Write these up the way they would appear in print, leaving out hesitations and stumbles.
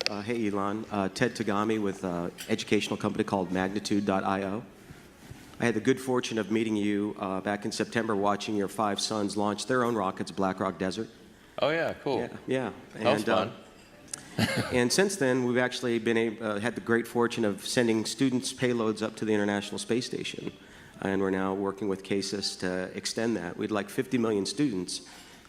Hey, Elon. Ted Tagami with an educational company called Magnitude.io. I had the good fortune of meeting you back in September, watching your 5 sons launch their own rockets at Black Rock Desert. Oh, yeah, cool. Yeah. That was fun. And since then, we've actually had the great fortune of sending students' payloads up to the International Space Station. And we're now working with CASIS to extend that. We'd like 50 million students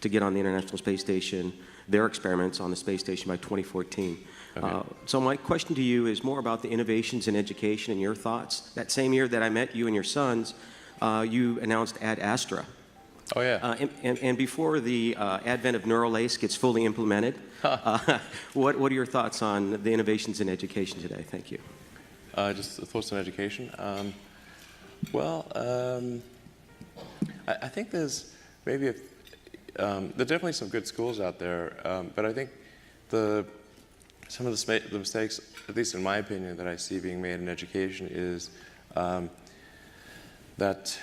to get on the International Space Station, their experiments on the space station by 2014. Okay. So my question to you is more about the innovations in education and your thoughts. That same year that I met you and your sons, you announced Ad Astra. Oh, yeah. And before the advent of Neuralace gets fully implemented, what are your thoughts on the innovations in education today? Thank you. Just thoughts on education. I think there's maybe there are definitely some good schools out there, but I think some of the mistakes, at least in my opinion, that I see being made in education is that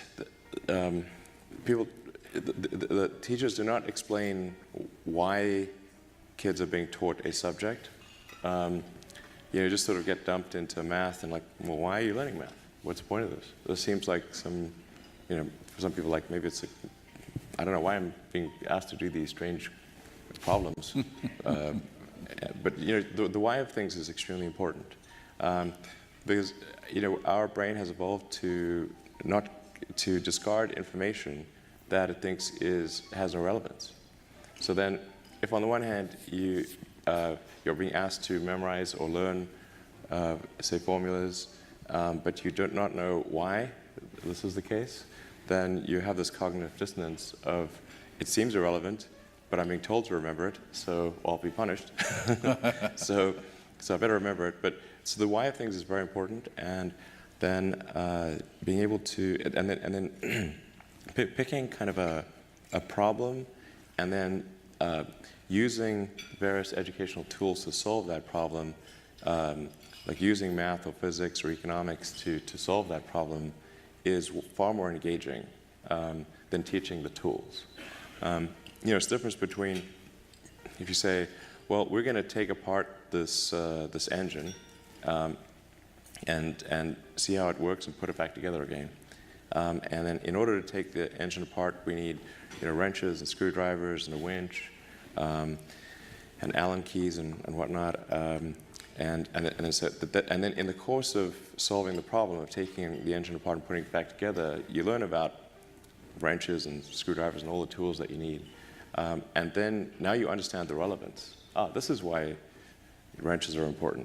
the teachers do not explain why kids are being taught a subject. You just sort of get dumped into math and like, well, why are you learning math? What's the point of this? This seems like some, for some people, like maybe it's I don't know why I'm being asked to do these strange problems. But the why of things is extremely important, because our brain has evolved to discard information that it thinks has no relevance. So then, if on the one hand you're being asked to memorize or learn, say, formulas, but you do not know why this is the case, then you have this cognitive dissonance of, it seems irrelevant, but I'm being told to remember it, so I'll be punished. so I better remember it. So the why of things is very important, and then being able to, and then picking kind of a problem, and then using various educational tools to solve that problem, like using math or physics or economics to solve that problem, is far more engaging than teaching the tools. It's the difference between if you say, well, we're going to take apart this engine and see how it works and put it back together again. And then in order to take the engine apart, we need wrenches and screwdrivers and a winch and Allen keys and whatnot. And then in the course of solving the problem of taking the engine apart and putting it back together, you learn about wrenches and screwdrivers and all the tools that you need. And then now you understand the relevance. This is why wrenches are important.